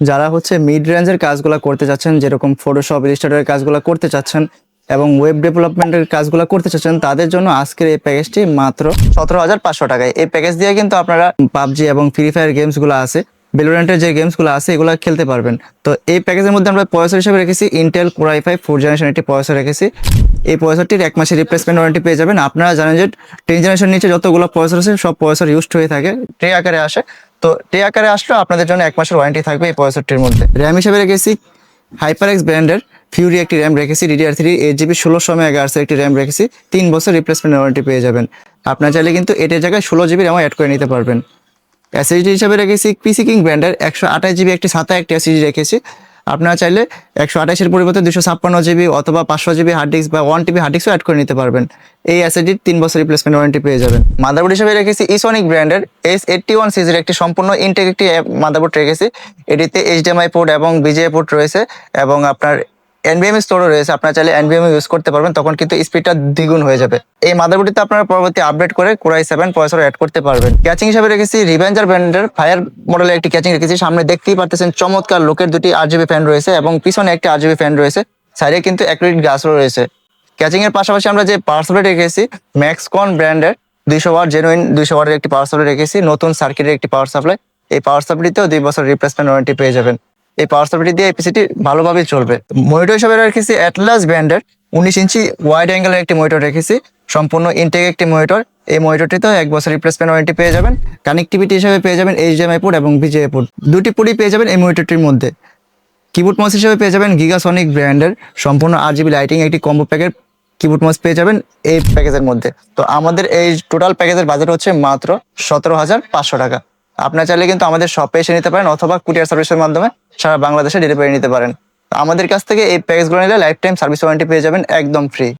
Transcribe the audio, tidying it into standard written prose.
যারা হচ্ছে মিড রেঞ্জের কাজগুলো করতে চাচ্ছেন, যেরকম ফটোশপ, ইলাস্ট্রেটরের কাজগুলো করতে চাচ্ছেন এবং ওয়েব ডেভেলপমেন্টের কাজগুলো করতে চাচ্ছেন, তাদের জন্য আজকের এই প্যাকেজটি মাত্র 17,500 টাকায়। এই প্যাকেজ দিয়ে কিন্তু আপনারা পাবজি এবং ফ্রি ফায়ার গেমসগুলো আছে, ভ্যালোরেন্টের যে গেমসগুলো আছে, এগুলো খেলতে পারবেন। তো এই প্যাকেজের মধ্যে আমরা প্রসেসর হিসেবে রেখেছি Intel Core i5 4th generation একটি প্রসেসর রেখেছি। এই প্রসেসরটির 1 মাসের রিপ্লেসমেন্ট ওয়ারেন্টি পেয়ে যাবেন। আপনারা জানেন যে 10th জেনারেশন নিচে যতগুলো প্রসেসর আছে সব প্রসেসর ইউজড হয়ে থাকে, ট্রে আকারে আসে। তো ট্রে আকারে আসলেও আপনাদের জন্য 1 মাসের ওয়ারেন্টি থাকবে এই প্রসেসরটির মধ্যে। র্যাম হিসেবে রেখেছি HyperX ব্র্যান্ডের ফিউরি একটি র্যাম রেখেছি, DDR3 8GB 1600 MHz একটি র্যাম রেখেছি। 3 বছর রিপ্লেসমেন্ট ওয়ারেন্টি পেয়ে যাবেন। আপনার চাইলে কিন্তু এটার জায়গায় 16GB র্যামও অ্যাড করে নিতে পারবেন। এসএসডি হিসাবে রেখেছি PC King ব্র্যান্ডের 128GB একটি SATA একটি এসএসডি রেখেছি। আপনারা চাইলে 128-এর পরিবর্তে 256GB অথবা 500GB হার্ড ডিস্ক বা 1TB হার্ড ডিস্কও অ্যাড করে নিতে পারবেন। এই এসএসডির 3 বছর রিপ্লেসমেন্ট ওয়ারেন্টি পেয়ে যাবেন। মাদারবোর্ড হিসেবে রেখেছি ইসোনিক ব্র্যান্ডের S81 সিরিজের একটি সম্পূর্ণ ইনটেক একটি মাদারবোর্ড রেখেছি। এটিতে HDMI পোর্ট এবং BGA পোর্ট রয়েছে এবং আপনার NVMe স্টোরও রয়েছে। আপনারা চাইলে NVMe ইউজ করতে পারবেন, তখন কিন্তু স্পিডটা দ্বিগুণ হয়ে যাবে। এই মাদারবোর্ডটিতে আপনারা পরবর্তী আপডেট করে Core i7 প্রসেসর অ্যাড করতে পারবেন। ক্যাচিং হিসেবে রেখেছি রিভেঞ্জার ব্র্যান্ডের ফায়ার মডেলের একটি ক্যাচিং রেখেছি। সামনে দেখতেই পারতেছেন চমৎকার লোকের দুটি RGB ফ্যান রয়েছে এবং পিছনে একটি RGB ফ্যান রয়েছে, সাইডে কিন্তু অ্যাক্রিলিক গ্লাসও রয়েছে। ক্যাচিং এর পাশাপাশি আমরা যে পাওয়ার সাপ্লাই রেখেছি ম্যাক্সকন ব্র্যান্ডের 200 ওয়াট জেনুইন 200 ওয়াটের একটি পাওয়ার সাপ্লাই রেখেছি, নতুন সার্কিটের একটি পাওয়ার সাপ্লাই। এই পাওয়ার সাপ্লাইতেও 2 বছর রিপ্লেসমেন্ট ওয়ারেন্টি পেয়ে যাবেন। এই পাওয়ার সাপ্লাই দিয়ে এই পিসিটি ভালোভাবে চলবে। মনিটর হিসেবে রেখেছি অ্যাটলাস ব্র্যান্ডের 19 ইঞ্চি ওয়াইড অ্যাঙ্গেলের একটি মনিটর রেখেছি, সম্পূর্ণ ইনটেক একটি মনিটর। এই মনিটরটিতেও 1 বছর রিপ্লেসমেন্ট ওয়ারেন্টি পেয়ে যাবেন। কানেক্টিভিটি হিসেবে পেয়ে যাবেন HDMI পোর্ট এবং BGA পোর্ট, দুটি পোর্টই পেয়ে যাবেন এই মনিটরটির মধ্যে। কিবোর্ড মাউস হিসেবে পেয়ে যাবেন গিগাসনিক ব্র্যান্ডের সম্পূর্ণ RGB লাইটিং একটি কম্বো প্যাকের কিবোর্ড মাউস পেয়ে যাবেন এই প্যাকেজের মধ্যে। তো আমাদের এই টোটাল প্যাকেজের বাজেট হচ্ছে মাত্র 17,500 টাকা। আপনারা চাইলে কিন্তু আমাদের শপে এসে নিতে পারেন অথবা কুরিয়ার সার্ভিসের মাধ্যমে সারা বাংলাদেশে ডেলিভারি নিতে পারেন। আমাদের কাছ থেকে এই প্যাকেজগুলো নিলে লাইফ টাইম সার্ভিস ওয়ারেন্টি পেয়ে যাবেন একদম ফ্রি।